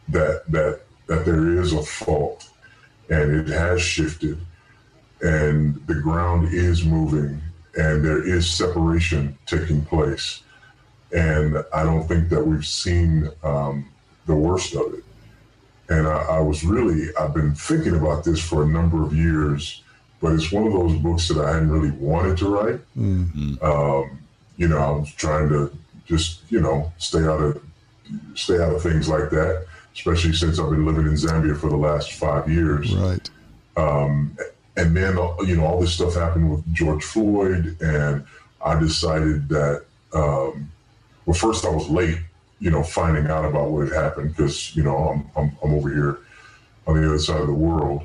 that there is a fault, and it has shifted, and the ground is moving, and there is separation taking place. And I don't think that we've seen the worst of it. And I've been thinking about this for a number of years, but it's one of those books that I hadn't really wanted to write. Mm-hmm. I was trying to just, stay out of things like that, especially since I've been living in Zambia for the last 5 years. Right. And then, all this stuff happened with George Floyd, and I decided that, first I was late, finding out about what had happened because, I'm over here on the other side of the world.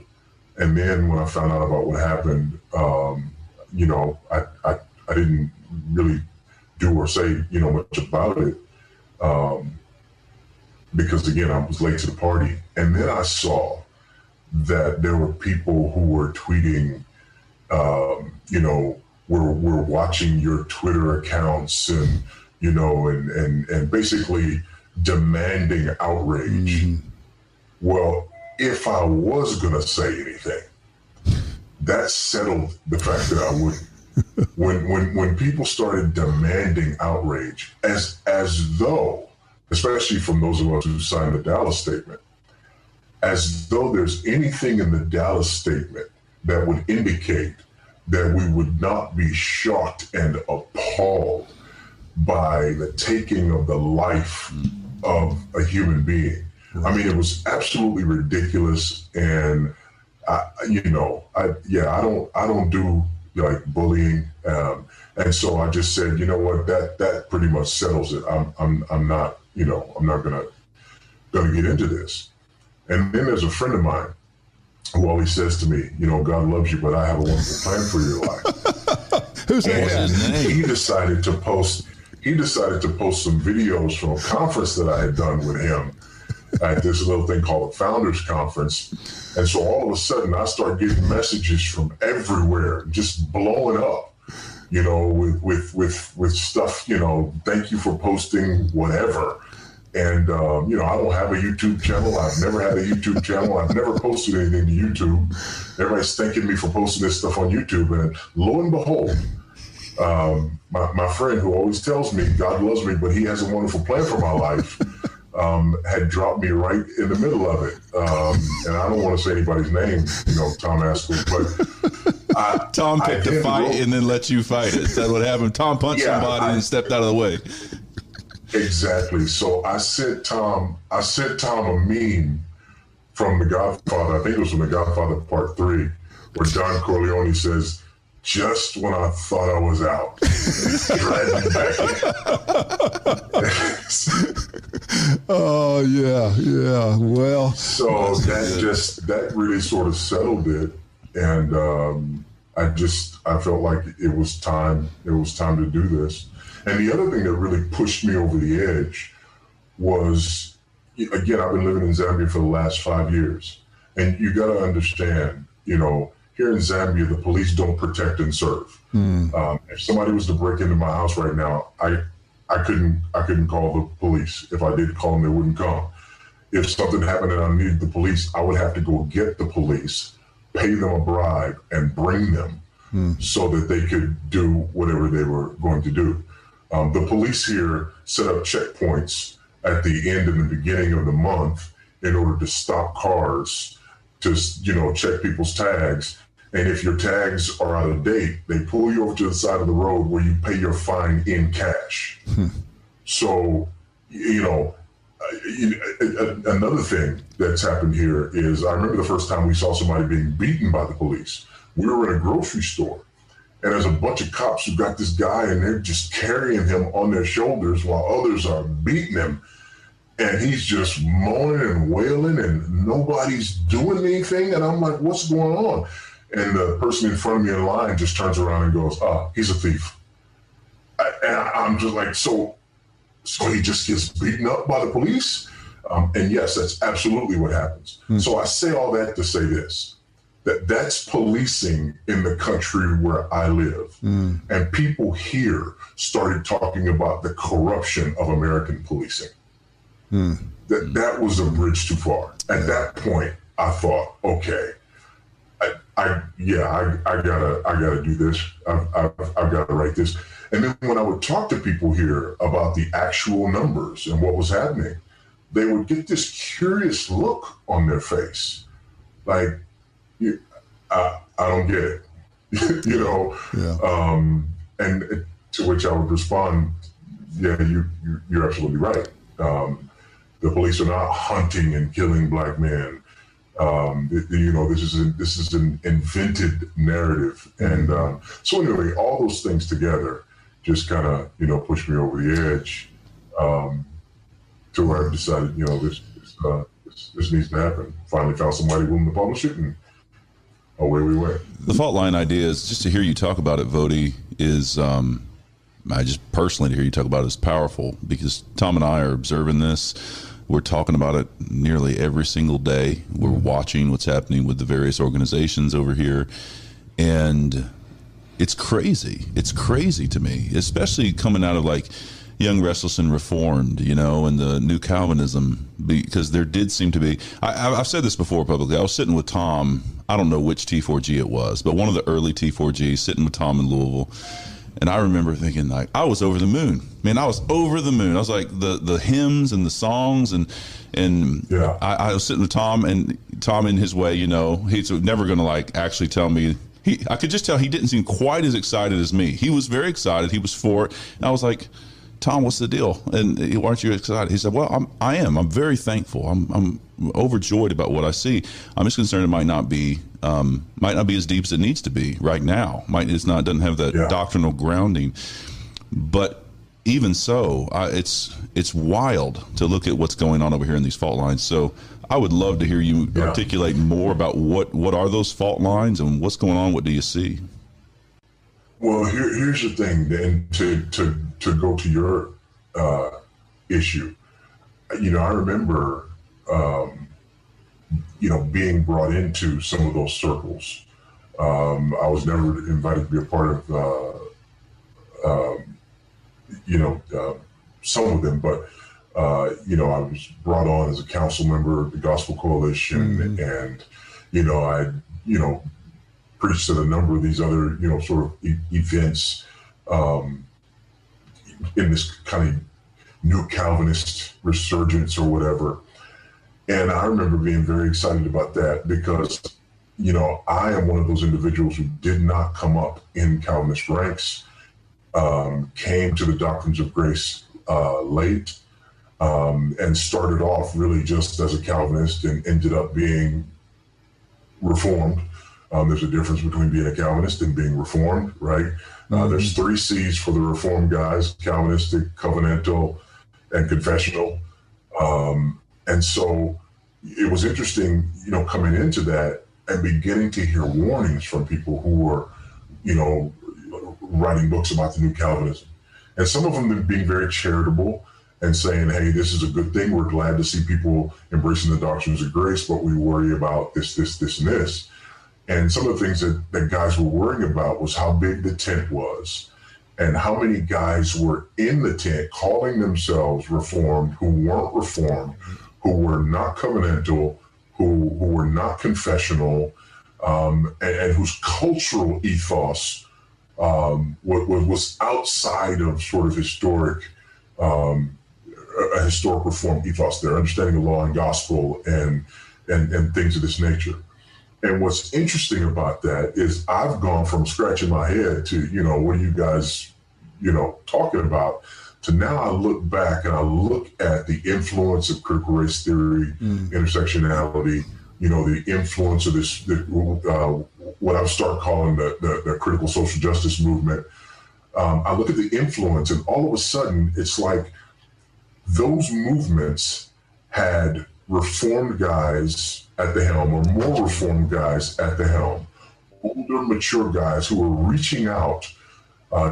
And then when I found out about what happened, I didn't really do or say, much about it because, again, I was late to the party. And then I saw that there were people who were tweeting, we're watching your Twitter accounts and, and basically demanding outrage. Mm-hmm. Well, if I was going to say anything, that settled the fact that I wouldn't. When people started demanding outrage, as though, especially from those of us who signed the Dallas Statement, as though there's anything in the Dallas Statement that would indicate that we would not be shocked and appalled by the taking of the life of a human being. I mean, it was absolutely ridiculous, and I don't do like bullying, and so I just said, you know what, that pretty much settles it. I'm not gonna get into this. And then there's a friend of mine who always says to me, God loves you, but I have a wonderful plan for your life. Who's his name? He decided to post some videos from a conference that I had done with him at this little thing called the Founders Conference. And so all of a sudden I start getting messages from everywhere, just blowing up, with stuff, thank you for posting whatever. And, I don't have a YouTube channel. I've never had a YouTube channel. I've never posted anything to YouTube. Everybody's thanking me for posting this stuff on YouTube. And lo and behold, my friend who always tells me God loves me, but he has a wonderful plan for my life, had dropped me right in the middle of it. And I don't want to say anybody's name, Tom Askell, but Tom picked a fight and then let you fight it. That's what happened. Tom punched somebody and stepped out of the way. Exactly. So I sent Tom a meme from The Godfather. I think it was from The Godfather Part 3, where Don Corleone says, "Just when I thought I was out, dragged me back in." Oh yeah. Well, so that really sort of settled it, and I felt like it was time to do this. And the other thing that really pushed me over the edge was, again, I've been living in Zambia for the last 5 years. And you got to understand, here in Zambia, the police don't protect and serve. If somebody was to break into my house right now, I couldn't call the police. If I did call them, they wouldn't come. If something happened and I needed the police, I would have to go get the police, pay them a bribe, and bring them so that they could do whatever they were going to do. The police here set up checkpoints at the end and the beginning of the month in order to stop cars, to check people's tags. And if your tags are out of date, they pull you over to the side of the road where you pay your fine in cash. So, another thing that's happened here is, I remember the first time we saw somebody being beaten by the police. We were in a grocery store, and there's a bunch of cops who got this guy, and they're just carrying him on their shoulders while others are beating him. And he's just moaning and wailing, and nobody's doing anything. And I'm like, what's going on? And the person in front of me in line just turns around and goes, he's a thief. And I'm just like, so he just gets beaten up by the police? And yes, that's absolutely what happens. So I say all that to say this, that's policing in the country where I live. And people here started talking about the corruption of American policing. That was a bridge too far. At that point, I thought, okay, I gotta do this. I've got to write this. And then when I would talk to people here about the actual numbers and what was happening, they would get this curious look on their face, like, I don't get it, you know. Yeah. And to which I would respond, yeah, you're absolutely right. The police are not hunting and killing black men. You know, this is an invented narrative. And so anyway, all those things together just kind of, you know, pushed me over the edge to where I decided, you know, this needs to happen. Finally found somebody willing to publish it, and away we went. The fault line idea is, just to hear you talk about it, Voddie, is I just personally to hear you talk about it is powerful, because Tom and I are observing this. We're talking about it nearly every single day. We're watching what's happening with the various organizations over here, and it's crazy. It's crazy to me, especially coming out of like Young, Restless, and Reformed, you know, and the New Calvinism, because there did seem to be, I've said this before publicly, I was sitting with Tom, I don't know which T4G it was, but one of the early T4Gs, sitting with Tom in Louisville, and I remember thinking, like, I was over the moon. Man, I was over the moon. I was like, the hymns and the songs, and yeah. I was sitting with Tom, and Tom in his way, you know, he's never going to like actually tell me. I could just tell he didn't seem quite as excited as me. He was very excited. He was for it. And I was like, Tom, what's the deal? And why aren't you excited? He said, well, I am. I'm very thankful. I'm overjoyed about what I see. I'm just concerned it might not be as deep as it needs to be right now. Doesn't have that doctrinal grounding. But even so, it's wild to look at what's going on over here in these fault lines. So I would love to hear you articulate more about what are those fault lines and what's going on. What do you see? Well, here's the thing, and to go to your issue, you know, I remember, you know, being brought into some of those circles. I was never invited to be a part of, you know, some of them, but, you know, I was brought on as a council member of the Gospel Coalition, and, you know, I, you know, preached at a number of these other, you know, sort of events in this kind of new Calvinist resurgence or whatever. And I remember being very excited about that because, you know, I am one of those individuals who did not come up in Calvinist ranks, came to the doctrines of grace late, and started off really just as a Calvinist and ended up being Reformed. There's a difference between being a Calvinist and being Reformed, right? There's 3 C's for the Reformed guys: Calvinistic, covenantal, and confessional. And so it was interesting, you know, coming into that and beginning to hear warnings from people who were, you know, writing books about the new Calvinism. And some of them being very charitable and saying, hey, this is a good thing. We're glad to see people embracing the doctrines of grace, but we worry about this, and this. And some of the things that guys were worrying about was how big the tent was and how many guys were in the tent calling themselves Reformed who weren't Reformed, who were not covenantal, who were not confessional, and whose cultural ethos was outside of sort of historic, a historic Reformed ethos, their understanding of law and gospel and things of this nature. And what's interesting about that is I've gone from scratching my head to, you know, what are you guys, you know, talking about, to now I look back and I look at the influence of critical race theory, intersectionality, you know, the influence of this, what I would start calling the critical social justice movement. I look at the influence, and all of a sudden it's like those movements had Reformed guys at the helm, or more Reformed guys at the helm, older, mature guys who were reaching out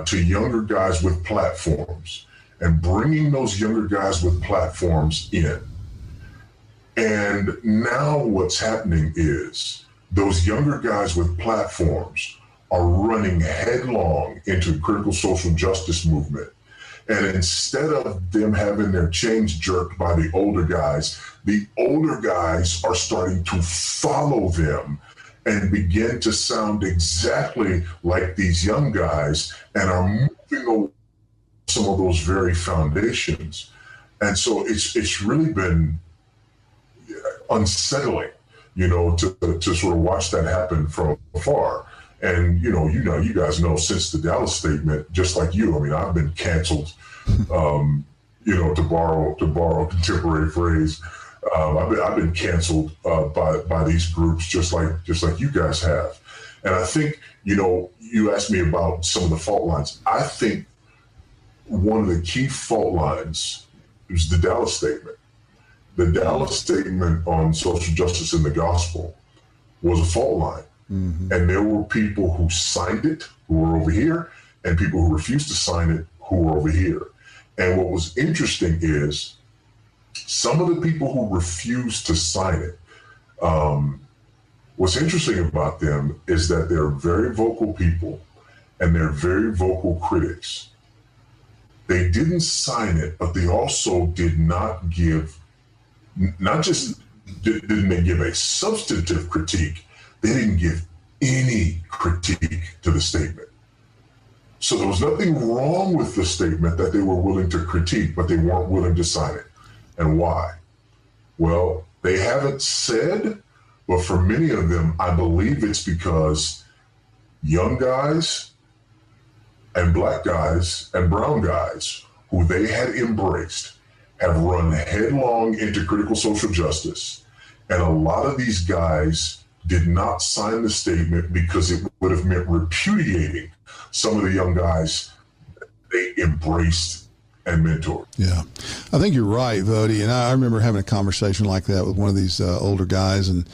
to younger guys with platforms and bringing those younger guys with platforms in. And now what's happening is those younger guys with platforms are running headlong into the critical social justice movement And instead of them having their chains jerked by the older guys are starting to follow them and begin to sound exactly like these young guys and are moving away some of those very foundations. And so it's really been unsettling, to sort of watch that happen from afar. And you guys know, since the Dallas statement, just like you, I mean, I've been canceled, to borrow a contemporary phrase. I've been canceled by these groups, just like you guys have. And I think, you asked me about some of the fault lines. I think one of the key fault lines is the Dallas statement. The Dallas statement on social justice in the gospel was a fault line. Mm-hmm. And there were people who signed it who were over here, and people who refused to sign it who were over here. And what was interesting is some of the people who refused to sign it, what's interesting about them is that they're very vocal people and they're very vocal critics. They didn't sign it, but they also did not give, not just didn't they give a substantive critique, they didn't give any critique to the statement. So there was nothing wrong with the statement that they were willing to critique, but they weren't willing to sign it. And why? Well, they haven't said, but for many of them, I believe it's because young guys and black guys and brown guys who they had embraced have run headlong into critical social justice. And a lot of these guys did not sign the statement because it would have meant repudiating some of the young guys they embraced and mentored. Yeah, I think you're right, Voddie. And I remember having a conversation like that with one of these older guys, and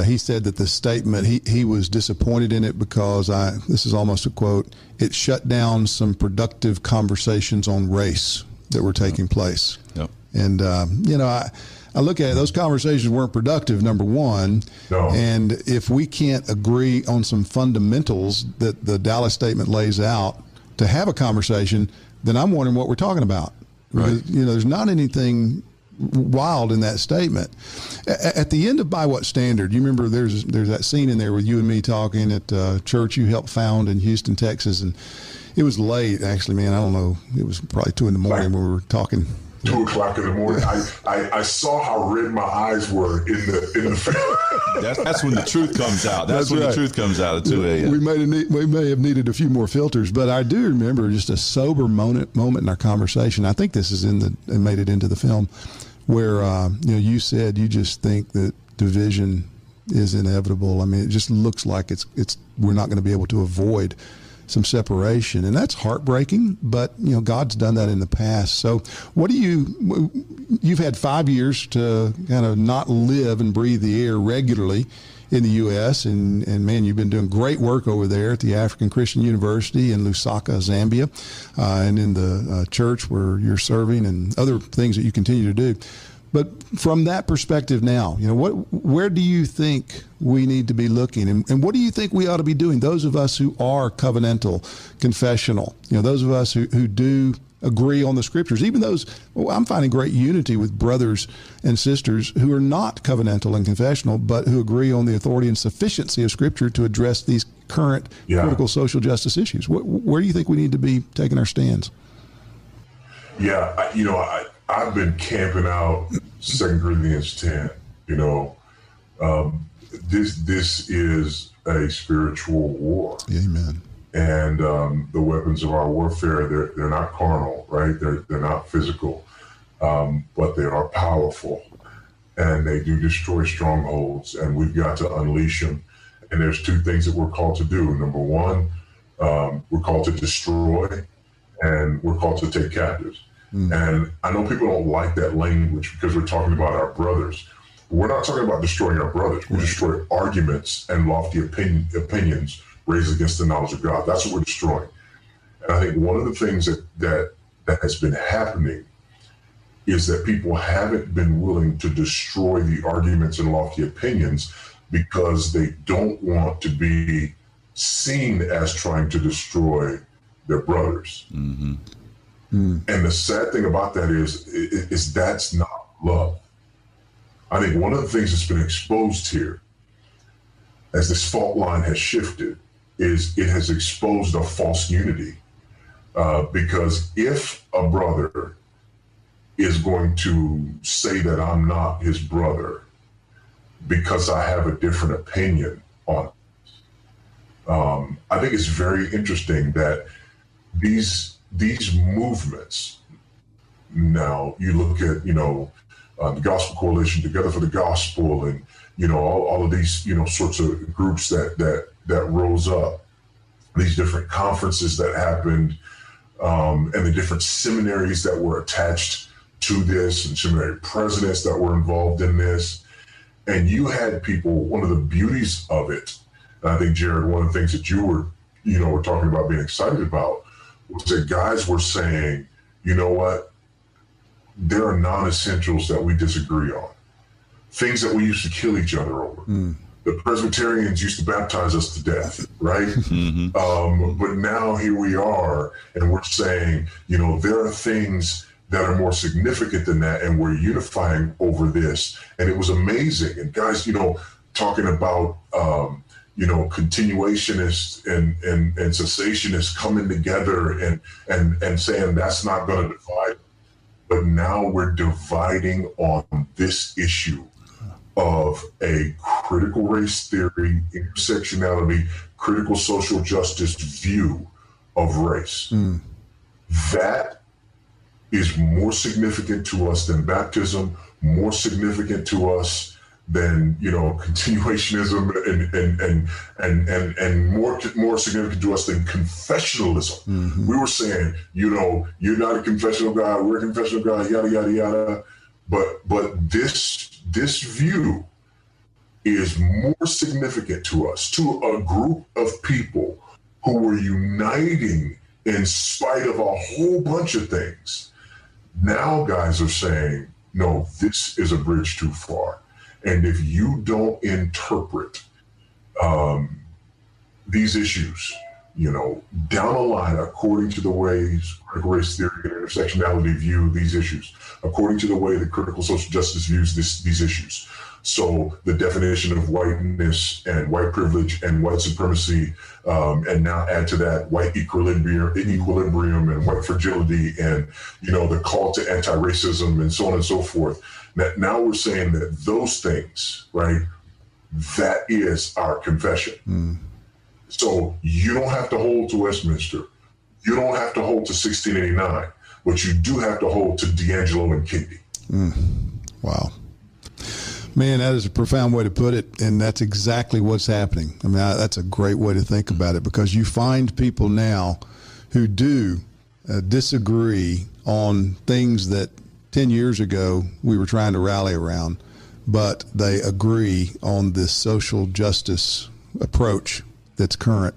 he said that the statement, he was disappointed in it because this is almost a quote, it shut down some productive conversations on race that were taking place. Yep. And, I look at it, those conversations weren't productive, number one. No. And if we can't agree on some fundamentals that the Dallas statement lays out to have a conversation, then I'm wondering what we're talking about. Right. Because, there's not anything wild in that statement. At the end of By What Standard, you remember there's that scene in there with you and me talking at a church you helped found in Houston, Texas, and it was late, actually, man. I don't know. It was probably 2 a.m. when we were talking. 2 o'clock in the morning. I saw how red my eyes were in the That's when the truth comes out. That's when right. The truth comes out at 2 a.m. We may have needed a few more filters, but I do remember just a sober moment in our conversation. I think this is and made it into the film, where you said you just think that division is inevitable. I mean, it just looks like we're not going to be able to avoid some separation, and that's heartbreaking, but God's done that in the past. So you've had 5 years to kind of not live and breathe the air regularly in the U.S., and man, you've been doing great work over there at the African Christian University in Lusaka, Zambia, and in the church where you're serving and other things that you continue to do. But from that perspective now, where do you think we need to be looking, and what do you think we ought to be doing? Those of us who are covenantal, confessional, those of us who do agree on the scriptures, even those, I'm finding great unity with brothers and sisters who are not covenantal and confessional, but who agree on the authority and sufficiency of scripture to address these current critical social justice issues. Where do you think we need to be taking our stands? Yeah, I've been camping out 2 Corinthians 10. This is a spiritual war. Amen. And the weapons of our warfare, they're not carnal, right? They're not physical, but they are powerful, and they do destroy strongholds, and we've got to unleash them. And there's 2 things that we're called to do. Number one, we're called to destroy, and we're called to take captives. And I know people don't like that language because we're talking about our brothers. But we're not talking about destroying our brothers. We're destroying arguments and lofty opinions raised against the knowledge of God. That's what we're destroying. And I think one of the things that has been happening is that people haven't been willing to destroy the arguments and lofty opinions because they don't want to be seen as trying to destroy their brothers. Mm-hmm. And the sad thing about that is that's not love. I think one of the things that's been exposed here as this fault line has shifted is it has exposed a false unity. Because if a brother is going to say that I'm not his brother because I have a different opinion on it, I think it's very interesting that these movements, now you look at, the Gospel Coalition, Together for the Gospel, and, all of these, sorts of groups that rose up, these different conferences that happened, and the different seminaries that were attached to this, and seminary presidents that were involved in this. And you had people, one of the beauties of it, and I think, Jared, one of the things that you were talking about being excited about was that guys were saying, you know what, there are non-essentials that we disagree on, things that we used to kill each other over. The Presbyterians used to baptize us to death, right? But now here we are, and we're saying, there are things that are more significant than that, and we're unifying over this. And it was amazing. And guys, talking about, continuationists and cessationists coming together and saying that's not going to divide. But now we're dividing on this issue of a critical race theory, intersectionality, critical social justice view of race. That is more significant to us than baptism, more significant to us than continuationism, and more significant to us than confessionalism. We were saying, you're not a confessional guy, we're a confessional guy, yada yada yada. But this view is more significant to us, to a group of people who were uniting in spite of a whole bunch of things. Now guys are saying, no, this is a bridge too far. And if you don't interpret these issues, down the line, according to the ways critical race theory and intersectionality view these issues, according to the way the critical social justice views these issues. So the definition of whiteness and white privilege and white supremacy, and now add to that white equilibrium and white fragility, and the call to anti-racism and so on and so forth. Now we're saying that those things, right, that is our confession. So you don't have to hold to Westminster. You don't have to hold to 1689, but you do have to hold to D'Angelo and Katie. Wow. Man, that is a profound way to put it, and that's exactly what's happening. I mean, that's a great way to think about it, because you find people now who do disagree on things that 10 years ago we were trying to rally around, but they agree on this social justice approach that's current,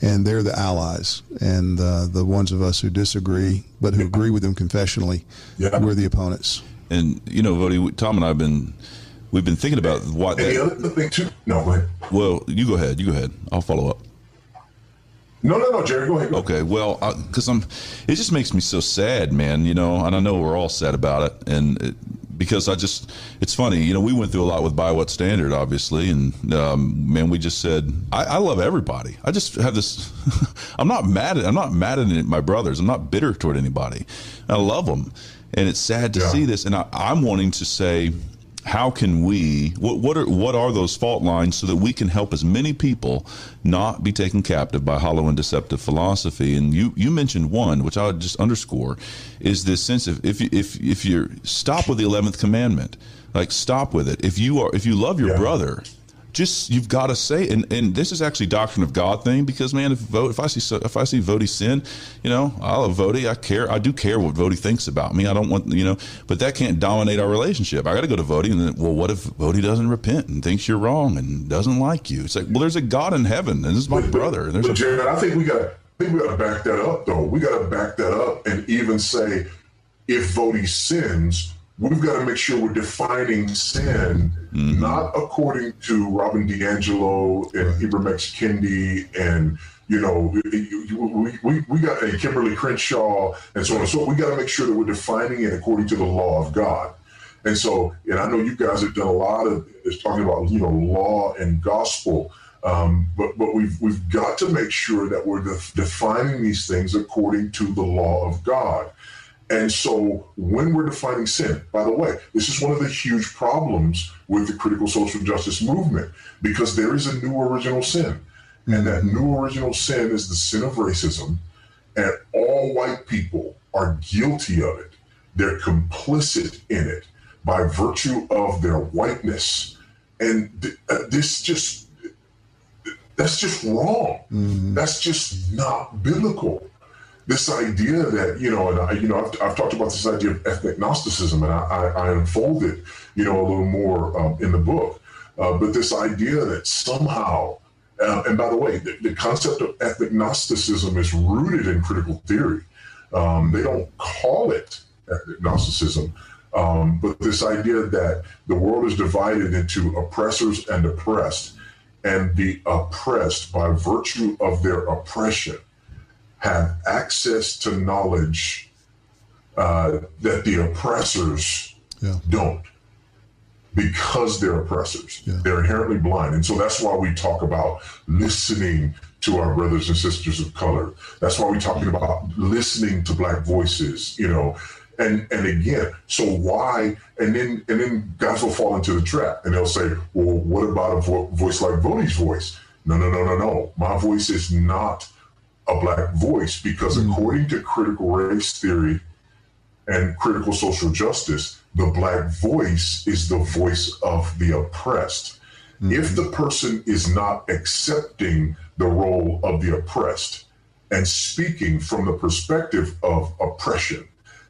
and they're the allies. And the ones of us who disagree, but who agree with them confessionally, we're the opponents. And, Voddie, Tom and I we've been thinking about what. And the other thing too. No, go ahead. Well, you go ahead. I'll follow up. No, Jerry, go ahead. Okay, well, because it just makes me so sad, man. And I know we're all sad about it, and because it's funny. We went through a lot with By What Standard, obviously, and man, we just said I love everybody. I just have this. I'm not mad at my brothers. I'm not bitter toward anybody. I love them, and it's sad to see this. And I'm wanting to say, how can we? What are those fault lines so that we can help as many people not be taken captive by hollow and deceptive philosophy? And you mentioned one, which I would just underscore, is this sense of if you stop with the 11th commandment, like stop with it. If you love your brother, you've got to say, and this is actually doctrine of God thing, because man, if I see Voddie sin, I love Voddie. I do care what Voddie thinks about me. I don't want, but that can't dominate our relationship. I got to go to Voddie, and then, well, what if Voddie doesn't repent and thinks you're wrong and doesn't like you? It's like, well, there's a God in heaven, and this is my brother. But Jared, I think we got to back that up, though. We got to back that up and even say, if Voddie sins, we've got to make sure we're defining sin, not according to Robin DiAngelo and Ibram X. Kendi and, we got Kimberly Crenshaw and so on. So we got to make sure that we're defining it according to the law of God. And so, and I know you guys have done a lot of talking about, law and gospel. But we've got to make sure that we're defining these things according to the law of God. And so when we're defining sin, by the way, this is one of the huge problems with the critical social justice movement, because there is a new original sin. And that new original sin is the sin of racism. And all white people are guilty of it. They're complicit in it by virtue of their whiteness. And that's just wrong. That's just not biblical. This idea that, I've talked about this idea of ethnic Gnosticism, and I unfold it, a little more in the book. But this idea that somehow, and by the way, the concept of ethnic Gnosticism is rooted in critical theory. They don't call it ethnic Gnosticism, but this idea that the world is divided into oppressors and oppressed, and the oppressed, by virtue of their oppression, have access to knowledge that the oppressors don't, because they're oppressors. They're inherently blind. And so that's why we talk about listening to our brothers and sisters of color. That's why we're talking about listening to Black voices, And again, so why? And then guys will fall into the trap, and they'll say, well, what about a voice like Voddie's voice? No. My voice is not a Black voice, because according to critical race theory and critical social justice, the Black voice is the voice of the oppressed. If the person is not accepting the role of the oppressed and speaking from the perspective of oppression,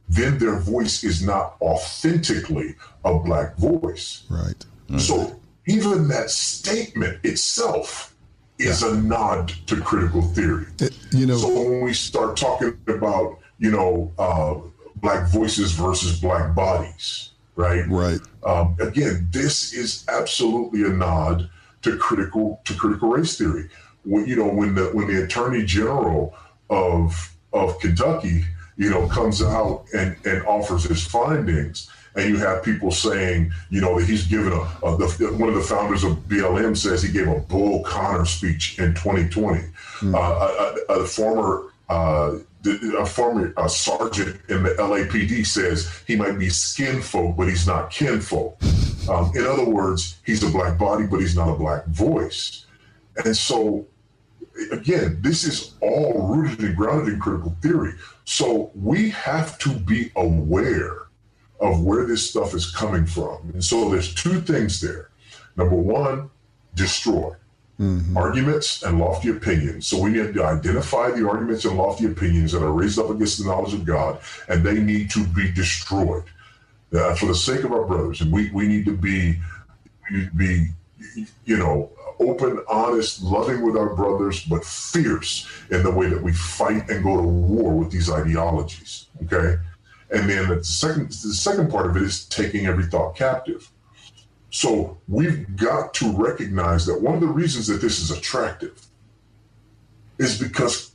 then their voice is not authentically a Black voice. Right. So even that statement itself is a nod to critical theory. So when we start talking about, Black voices versus Black bodies, right? Right. Again, this is absolutely a nod to critical race theory. When the Attorney General of Kentucky, comes out and offers his findings, and you have people saying, that he's given one of the founders of BLM says he gave a Bull Connor speech in 2020. A former sergeant in the LAPD says he might be skin folk, but he's not kinfolk. In other words, he's a Black body, but he's not a Black voice. And so, again, this is all rooted and grounded in critical theory. So we have to be aware of where this stuff is coming from. And so there's two things there. Number one, destroy arguments and lofty opinions. So we need to identify the arguments and lofty opinions that are raised up against the knowledge of God, and they need to be destroyed for the sake of our brothers. And we need to be, open, honest, loving with our brothers, but fierce in the way that we fight and go to war with these ideologies. Okay. And then the second part of it is taking every thought captive. So we've got to recognize that one of the reasons that this is attractive is because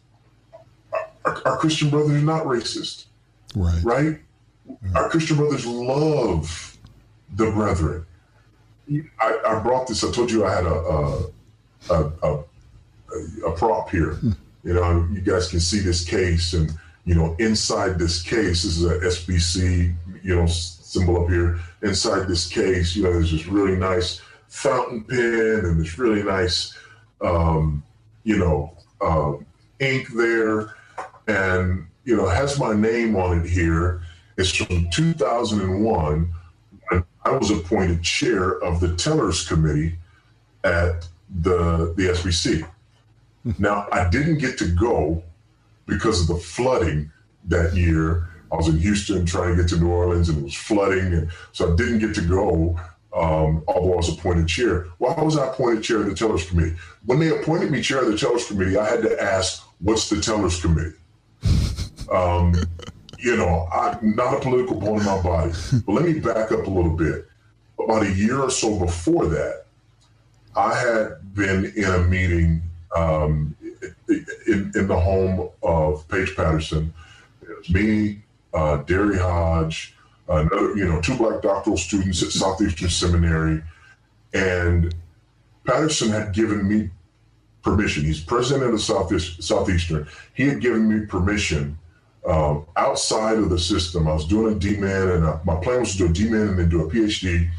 our Christian brothers are not racist, right? Our Christian brothers love the brethren. I brought this. I told you I had a prop here. You guys can see this case, and inside this case, this is a SBC, symbol up here. Inside this case, there's this really nice fountain pen and this really nice, ink there, and has my name on it here. It's from 2001. I was appointed chair of the Tellers Committee at the SBC. Now, I didn't get to go because of the flooding that year. I was in Houston trying to get to New Orleans, and it was flooding, and so I didn't get to go, although I was appointed chair. Why was I appointed chair of the Tellers Committee? When they appointed me chair of the Tellers Committee, I had to ask, what's the Tellers Committee? I'm not a political bone in my body. But let me back up a little bit. About a year or so before that, I had been in a meeting in the home of Paige Patterson. It was me, Derry Hodge, another, two black doctoral students at Southeastern Seminary, and Patterson had given me permission. He's president of Southeastern. He had given me permission outside of the system. I was doing a D-Man, and my plan was to do a D-Man and then do a PhD.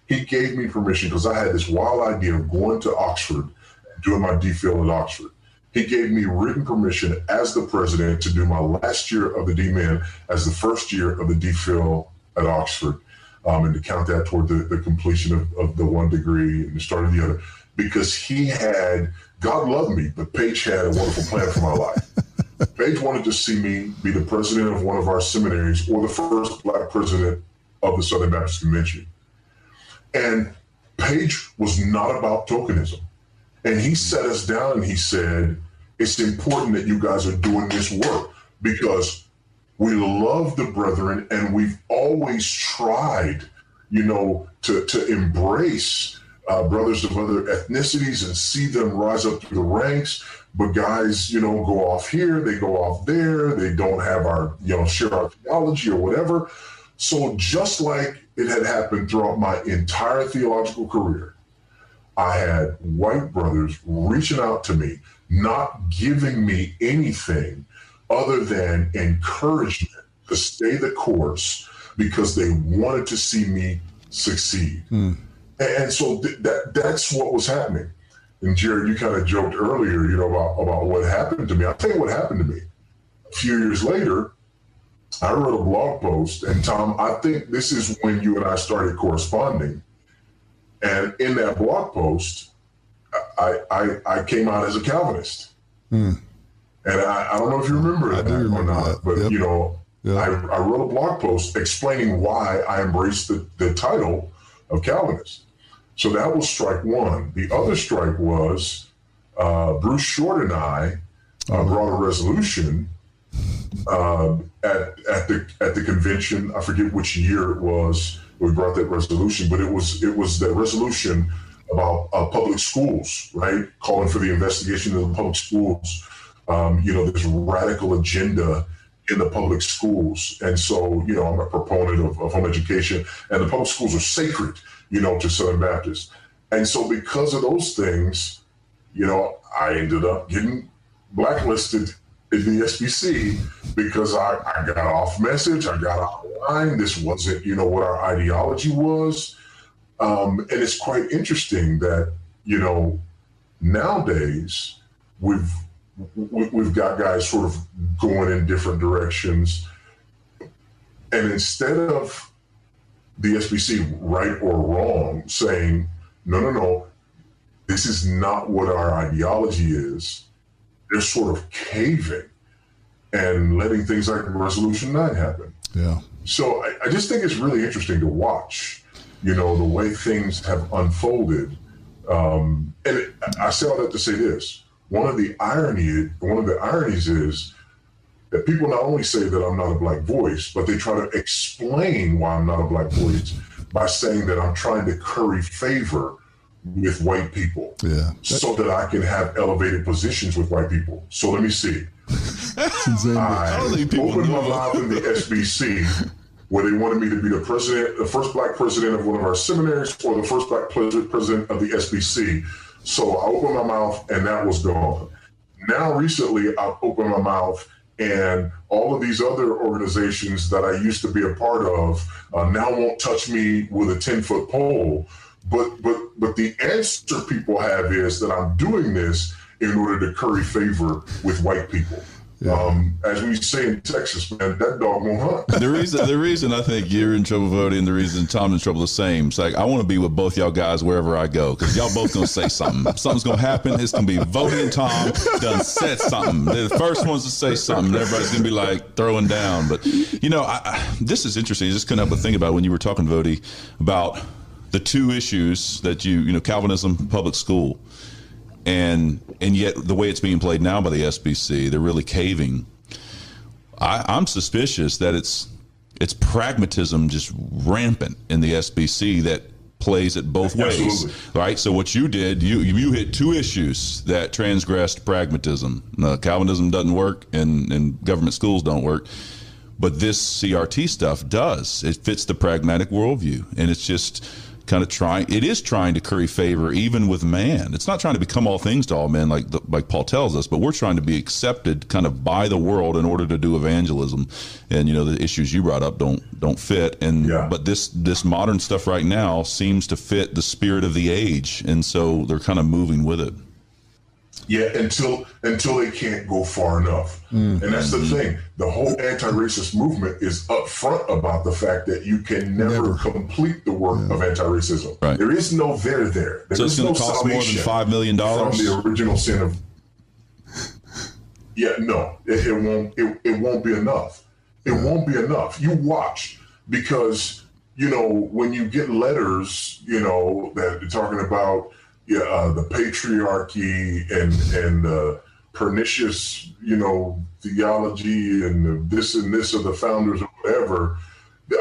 He gave me permission because I had this wild idea of going to Oxford and doing my DPhil at Oxford. He gave me written permission as the president to do my last year of the D-Man as the first year of the DPhil at Oxford, and to count that toward the completion of the one degree and the start of the other. Because he had, God loved me, but Paige had a wonderful plan for my life. Paige wanted to see me be the president of one of our seminaries or the first black president of the Southern Baptist Convention. And Paige was not about tokenism. And he sat us down and he said, it's important that you guys are doing this work because we love the brethren and we've always tried, to embrace brothers of other ethnicities and see them rise up through the ranks. But guys, go off here, they go off there, they don't have our, share our theology or whatever. So just like it had happened throughout my entire theological career, I had white brothers reaching out to me, not giving me anything other than encouragement to stay the course because they wanted to see me succeed. And so that's what was happening. And Jared, you kind of joked earlier, about what happened to me. I'll tell you what happened to me. A few years later, I wrote a blog post, and Tom, I think this is when you and I started corresponding. And in that blog post, I came out as a Calvinist. And I don't know if you remember that or not, but I wrote a blog post explaining why I embraced the title of Calvinist. So that was strike one. The other strike was Bruce Short and I brought a resolution at the convention. I forget which year it was. We brought that resolution, but it was that resolution about public schools, right? Calling for the investigation of the public schools. This radical agenda in the public schools. And so, I'm a proponent of home education, and the public schools are sacred, to Southern Baptists. And so because of those things, I ended up getting blacklisted in the SBC because I got off message, I got out of line. This wasn't, what our ideology was. And it's quite interesting that, nowadays we've got guys sort of going in different directions. And instead of the SBC, right or wrong, saying, no, this is not what our ideology is, they're sort of caving and letting things like Resolution 9 happen. Yeah. So I just think it's really interesting to watch, the way things have unfolded. And I say all that to say this. One of the ironies is that people not only say that I'm not a black voice, but they try to explain why I'm not a black voice by saying that I'm trying to curry favor with white people, so that I can have elevated positions with white people. So let me see. I opened my mouth in the SBC where they wanted me to be the first black president of one of our seminaries, or the first black president of the SBC. So I opened my mouth and that was gone. Now recently I've opened my mouth and all of these other organizations that I used to be a part of now won't touch me with a 10-foot pole. But the answer people have is that I'm doing this in order to curry favor with white people. Yeah. As we say in Texas, man, that dog won't hunt. The reason I think you're in trouble, Voddie, and the reason Tom's in trouble the same. It's like, I want to be with both y'all guys wherever I go, because y'all both going to say something. Something's going to happen. It's going to be Voddie and Tom done said something. They're the first ones to say something. Everybody's going to be like throwing down. But, this is interesting. I just couldn't help but think about when you were talking, Voddie, about the two issues that Calvinism, public school. And yet the way it's being played now by the SBC, they're really caving. I'm suspicious that it's pragmatism just rampant in the SBC that plays it both ways. Absolutely. Right? So what you did, you hit two issues that transgressed pragmatism. Calvinism doesn't work, and government schools don't work. But this CRT stuff does. It fits the pragmatic worldview, and it's just kind of trying to curry favor even with man. It's not trying to become all things to all men like Paul tells us, but we're trying to be accepted kind of by the world in order to do evangelism. And the issues you brought up don't fit. And but this modern stuff right now seems to fit the spirit of the age, and so they're kind of moving with it. Yeah, until they can't go far enough. And that's the thing. The whole anti-racist movement is upfront about the fact that you can never complete the work of anti-racism. Right. There is no there there. So it's going to cost more than $5 million from the original sin of. Yeah, no, it won't. It won't be enough. It won't be enough. You watch, because when you get letters, that are talking about. The patriarchy and pernicious, theology and this of the founders or whatever.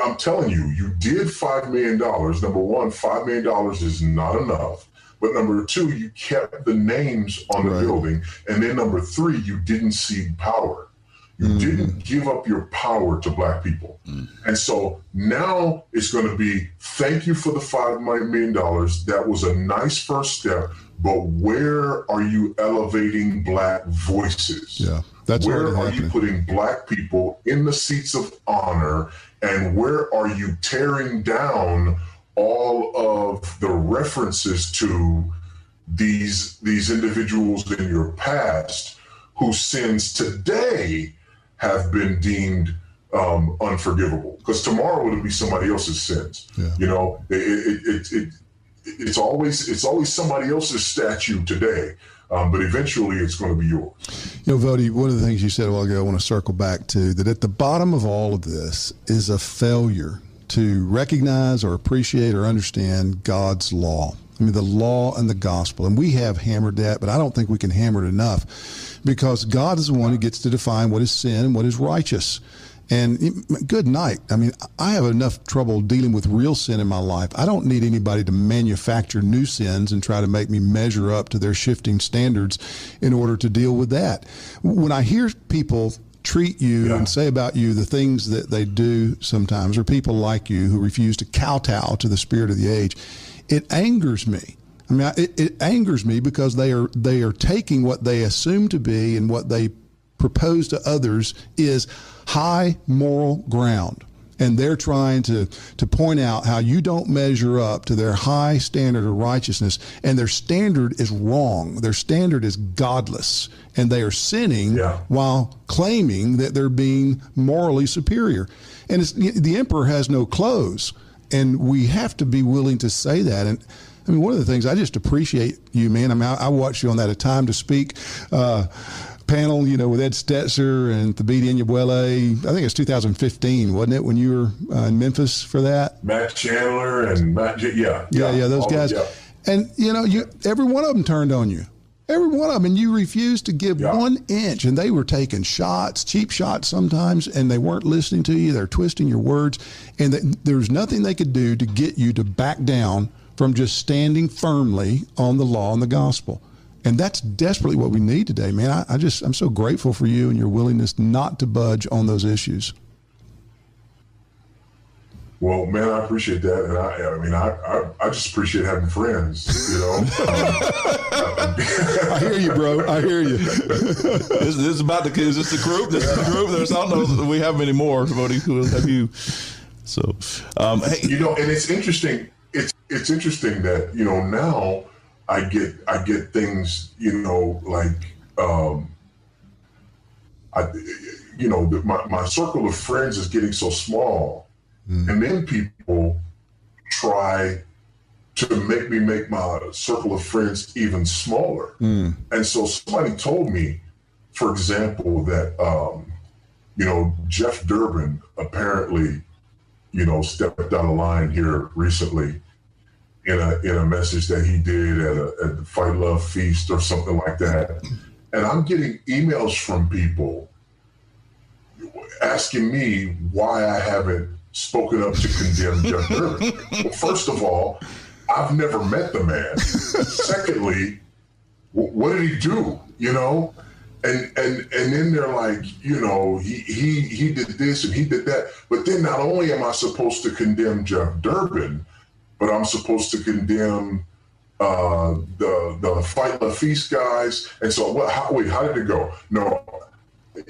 I'm telling you, you did $5 million. Number one, $5 million is not enough. But number two, you kept the names on the building. And then number three, you didn't cede power. You didn't give up your power to Black people. And so now it's going to be, thank you for the $5 million. That was a nice first step, but where are you elevating Black voices? Yeah, that's where are you putting Black people in the seats of honor, and where are you tearing down all of the references to these individuals in your past whose sins today have been deemed unforgivable? Because tomorrow it'll be somebody else's sins. Yeah. It's always somebody else's statue today, but eventually it's going to be yours. Voddie, one of the things you said a while ago, I want to circle back to, that at the bottom of all of this is a failure to recognize or appreciate or understand God's law. I mean, the law and the gospel. And we have hammered that, but I don't think we can hammer it enough, because God is the one who gets to define what is sin and what is righteous. And good night. I mean, I have enough trouble dealing with real sin in my life. I don't need anybody to manufacture new sins and try to make me measure up to their shifting standards in order to deal with that. When I hear people treat you and say about you the things that they do sometimes, or people like you who refuse to kowtow to the spirit of the age, it angers me. I mean, it angers me, because they are taking what they assume to be and what they propose to others is high moral ground, and they're trying to point out how you don't measure up to their high standard of righteousness, and their standard is wrong. Their standard is godless, and they are sinning while claiming that they're being morally superior. And the emperor has no clothes, and we have to be willing to say that. And I mean, one of the things I just appreciate you, man. I mean, I watched you on that A Time to Speak panel, with Ed Stetzer and Thabiti Anyabwile. I think it's 2015, wasn't it, when you were in Memphis for that? Matt Chandler and Matt, those guys. And every one of them turned on you. Every one of them, and you refused to give 1 inch, and they were taking shots, cheap shots sometimes, and they weren't listening to you. They're twisting your words, and there's nothing they could do to get you to back down from just standing firmly on the law and the gospel. And that's desperately what we need today, man. I'm so grateful for you and your willingness not to budge on those issues. Well, man, I appreciate that, and I just appreciate having friends. I hear you, bro. I hear you. This is about the kids. This is the group. This is the group. I don't know if we have many more. Voddie, who have you? So, hey, and it's interesting. It's interesting that now I get things my circle of friends is getting so small. And then people try to make my circle of friends even smaller. And so somebody told me, for example, that, Jeff Durbin apparently, stepped out of line here recently in a message that he did at the Fight Love Feast or something like that. And I'm getting emails from people asking me why I haven't spoken up to condemn Jeff Durbin. Well, first of all, I've never met the man. Secondly, what did he do? You know, and then they're like, you know, he did this and he did that. But then not only am I supposed to condemn Jeff Durbin, but I'm supposed to condemn the Fight Love Feast guys. And so, how did it go? No.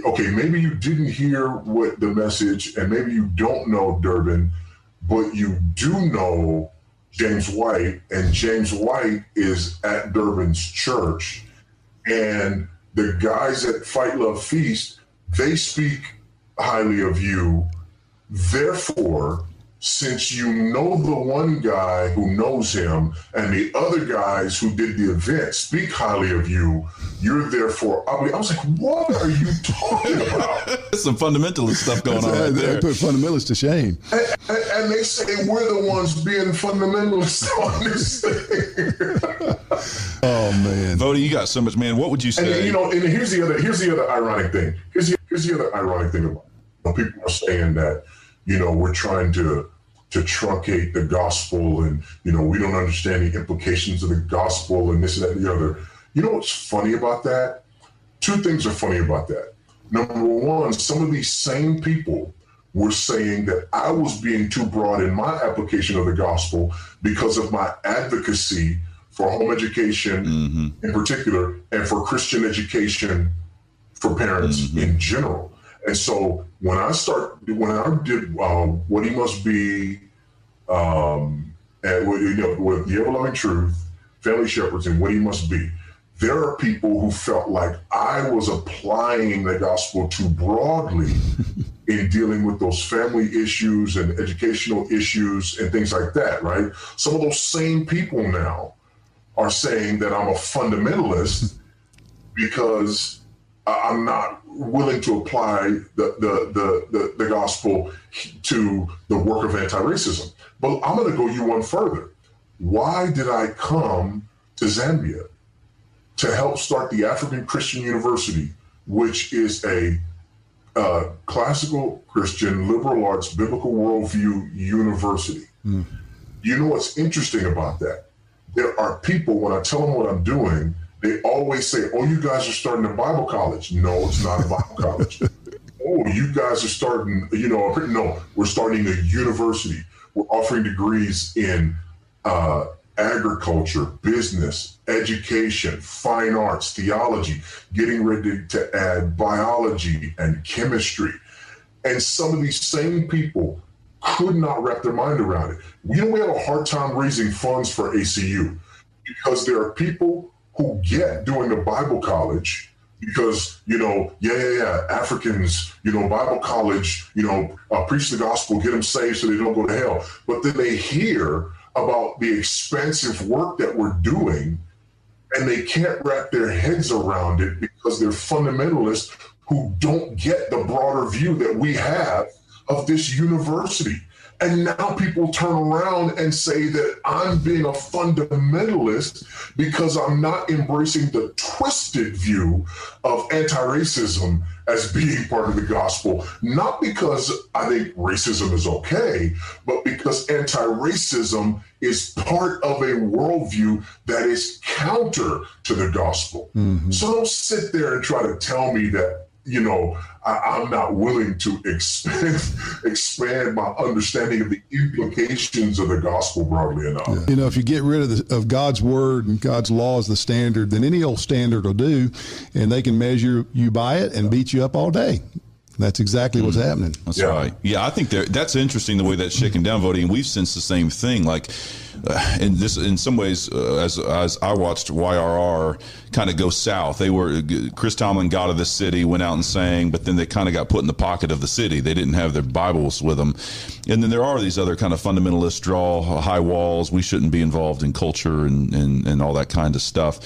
Okay, maybe you didn't hear what the message, and maybe you don't know Durbin, but you do know James White, and James White is at Durbin's church. And the guys at Fight Love Feast, they speak highly of you. Therefore, since you know the one guy who knows him and the other guys who did the event speak highly of you, you're therefore. I was like, what are you talking about? There's some fundamentalist stuff going on right there. They put fundamentalists to shame. And they say we're the ones being fundamentalists on this thing. Oh man, Voddie, you got so much, man. What would you say? And you know, and here's the other ironic thing. Here's the other ironic thing about it. People are saying that, you know, we're trying to truncate the gospel, and, you know, we don't understand the implications of the gospel and this and that and the other. You know what's funny about that? Two things are funny about that. Number one, some of these same people were saying that I was being too broad in my application of the gospel because of my advocacy for home education in particular, and for Christian education for parents in general. And so when I did What He Must Be, and with the Ever-Loving Truth, Family Shepherds, and What He Must Be, there are people who felt like I was applying the gospel too broadly in dealing with those family issues and educational issues and things like that, right? Some of those same people now are saying that I'm a fundamentalist because I'm not willing to apply the gospel to the work of anti-racism. But I'm going to go you one further. Why did I come to Zambia? To help start the African Christian University, which is a classical Christian, liberal arts, biblical worldview university. You know what's interesting about that? There are people, when I tell them what I'm doing, they always say, oh, you guys are starting a Bible college. No, it's not a Bible college. Oh, you guys are starting, no, we're starting a university. We're offering degrees in agriculture, business, education, fine arts, theology, getting ready to add biology and chemistry. And some of these same people could not wrap their mind around it. We have a hard time raising funds for ACU because there are people who get doing a Bible college because, Africans, Bible college, preach the gospel, get them saved so they don't go to hell. But then they hear about the expansive work that we're doing, and they can't wrap their heads around it because they're fundamentalists who don't get the broader view that we have of this university. And now people turn around and say that I'm being a fundamentalist because I'm not embracing the twisted view of anti-racism as being part of the gospel, not because I think racism is okay, but because anti-racism is part of a worldview that is counter to the gospel. So don't sit there and try to tell me that, I'm not willing to expand my understanding of the implications of the gospel broadly enough. Yeah. If you get rid of God's word and God's law as the standard, then any old standard will do, and they can measure you by it and beat you up all day. That's exactly what's happening. That's right. Yeah, I think that's interesting the way that's shaken down, Voddie, and we've sensed the same thing. Like, in some ways, as I watched YRR kind of go south, Chris Tomlin got out of the city, went out and sang, but then they kind of got put in the pocket of the city. They didn't have their Bibles with them. And then there are these other kind of fundamentalists draw high walls. We shouldn't be involved in culture and all that kind of stuff.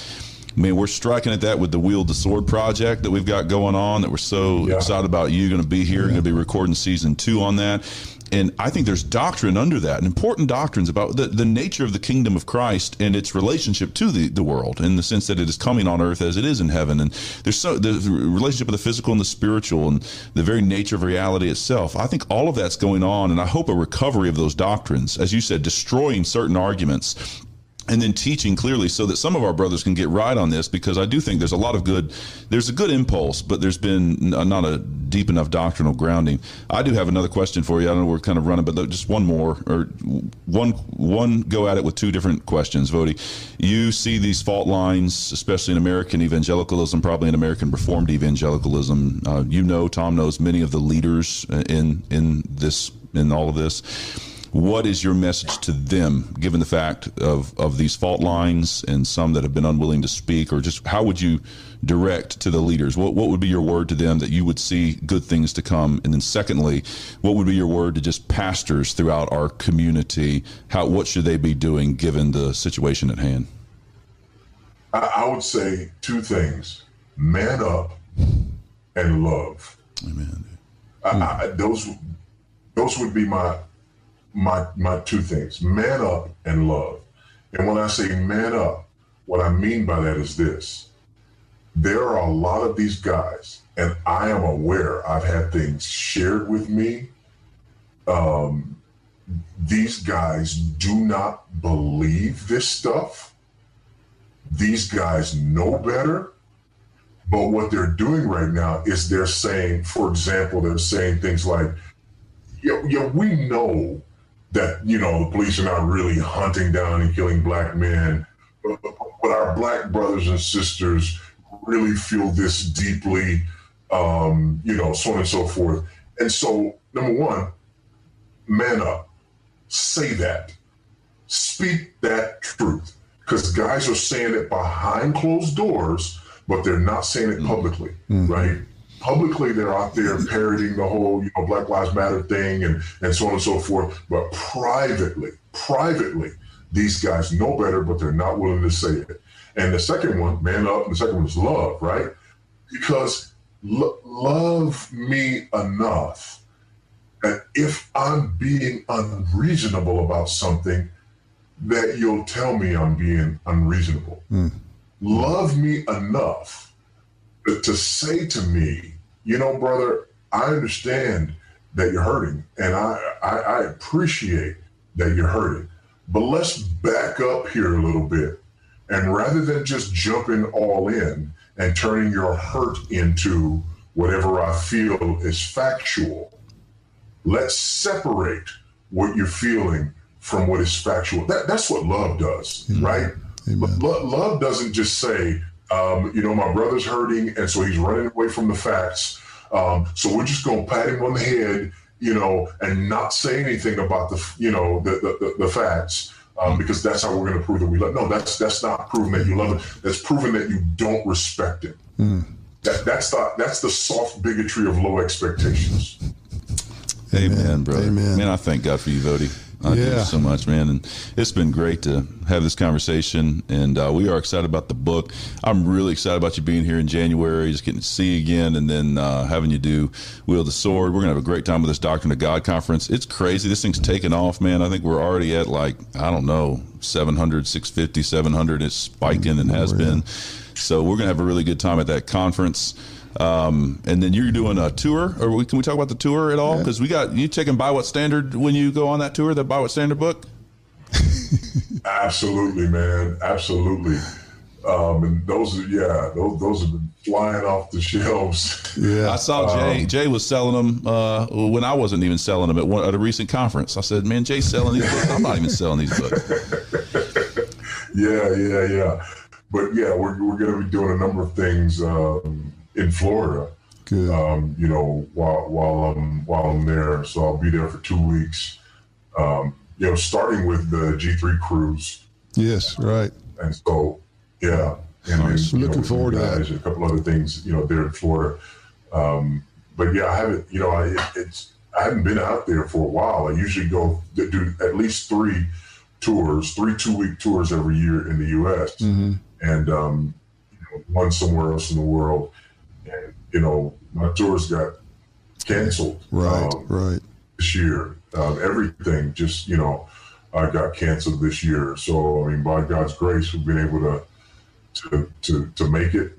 I mean, we're striking at that with the Wield the Sword project that we've got going on, that we're so excited about. You going to be here, going to be recording season 2 on that. And I think there's doctrine under that, and important doctrines about the nature of the kingdom of Christ and its relationship to the world, in the sense that it is coming on earth as it is in heaven. And there's the relationship of the physical and the spiritual and the very nature of reality itself. I think all of that's going on, and I hope a recovery of those doctrines, as you said, destroying certain arguments, and then teaching clearly so that some of our brothers can get right on this, because I do think there's a good impulse, but there's been not a deep enough doctrinal grounding. I do have another question for you. I don't know, we're kind of running, but just one more, or one go at it with 2 different questions. Voddie, you see these fault lines, especially in American evangelicalism, probably in American Reformed evangelicalism. Tom knows many of the leaders in all of this. What is your message to them, given the fact of these fault lines and some that have been unwilling to speak, or just how would you direct to the leaders? What would be your word to them that you would see good things to come? And then secondly, what would be your word to just pastors throughout our community? What should they be doing given the situation at hand? I would say 2 things: man up and love. Amen. Those would be my 2 things: man up and love. And when I say man up, what I mean by that is this: there are a lot of these guys, and I am aware, I've had things shared with me. These guys do not believe this stuff. These guys know better. But what they're doing right now is they're saying, for example, they're saying things like, yeah, we know that, the police are not really hunting down and killing black men, but our black brothers and sisters really feel this deeply, so on and so forth. And so, number one, man up, say that, speak that truth, because guys are saying it behind closed doors, but they're not saying it publicly, right? Publicly, they're out there parroting the whole, Black Lives Matter thing and so on and so forth. But privately, these guys know better, but they're not willing to say it. And the second one, man up, and the second one is love, right? Because love me enough that if I'm being unreasonable about something, that you'll tell me I'm being unreasonable. Love me enough to say to me, brother, I understand that you're hurting, and I appreciate that you're hurting, but let's back up here a little bit. And rather than just jumping all in and turning your hurt into whatever I feel is factual, let's separate what you're feeling from what is factual. That's what love does, right? Amen. Love doesn't just say, my brother's hurting, and so he's running away from the facts. So we're just going to pat him on the head, and not say anything about the facts, because that's how we're going to prove that we love. No, that's not proving that you love him. That's proving that you don't respect him. That's the soft bigotry of low expectations. Amen, brother. Amen. Man, I thank God for you, Voddie. I do so much, man. And it's been great to have this conversation. And we are excited about the book. I'm really excited about you being here in January, just getting to see you again, and then having you do Wield the Sword. We're going to have a great time with this Doctrine of God conference. It's crazy. This thing's taken off, man. I think we're already at 700, 650, 700. It's spiking and has been. So we're going to have a really good time at that conference. And then you're doing a tour, or can we talk about the tour at all? Because we got you taking By What Standard when you go on that tour, the By What Standard book? Absolutely, man. Absolutely. And those have been flying off the shelves. Yeah, I saw Jay was selling them when I wasn't even selling them at a recent conference. I said, man, Jay's selling these books. I'm not even selling these books. Yeah. But yeah, we're going to be doing a number of things in Florida. Good. While I'm there, so I'll be there for 2 weeks. Starting with the G3 cruise. Yes, right. And so, yeah. And nice. then, looking forward to that. A couple other things, there in Florida. But yeah, I haven't, I haven't been out there for a while. I usually go do at least 3 2-week tours every year in the U.S. Mm-hmm. And one somewhere else in the world. And, my tours got canceled Right. this year. Everything just, got canceled this year. So, I mean, by God's grace, we've been able to make it.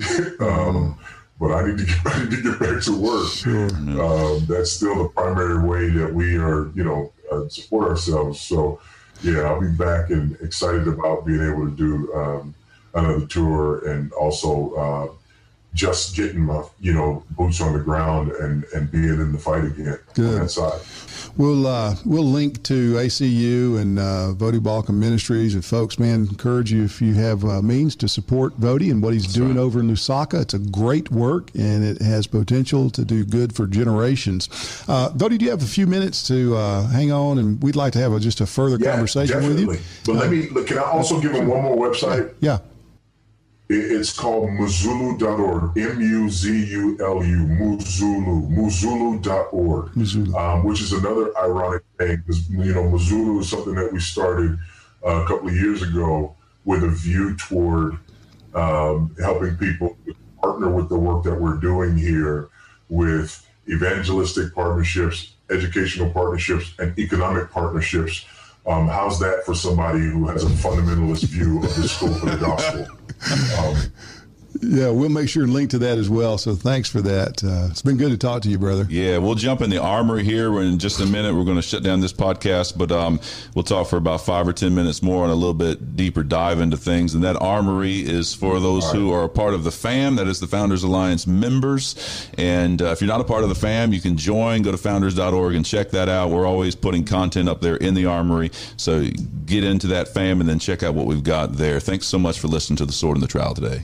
But I need to get back to work. Sure. That's still the primary way that we are, support ourselves. So, yeah, I'll be back and excited about being able to do another tour, and also just getting my, boots on the ground and being in the fight again on that side. We'll link to ACU and Voddie Baucham Ministries. And folks, man, encourage you, if you have means, to support Voddie and what he's doing over in Lusaka. It's a great work, and it has potential to do good for generations. Voddie, do you have a few minutes to hang on? And we'd like to have just a further conversation definitely with you. But can I also give him one more website? Yeah. It's called Muzulu.org, Muzulu, Muzulu.org, which is another ironic thing, because, Muzulu is something that we started a couple of years ago with a view toward helping people partner with the work that we're doing here with evangelistic partnerships, educational partnerships, and economic partnerships. How's that for somebody who has a fundamentalist view of the scope of the gospel? Yeah, we'll make sure and link to that as well. So thanks for that. It's been good to talk to you, brother. Yeah, we'll jump in the armory here in just a minute. We're going to shut down this podcast, but we'll talk for about 5 or 10 minutes more on a little bit deeper dive into things. And that armory is for those who are a part of the FAM, that is the Founders Alliance members. And if you're not a part of the FAM, you can join. Go to founders.org and check that out. We're always putting content up there in the armory. So get into that FAM and then check out what we've got there. Thanks so much for listening to The Sword and the Trowel today.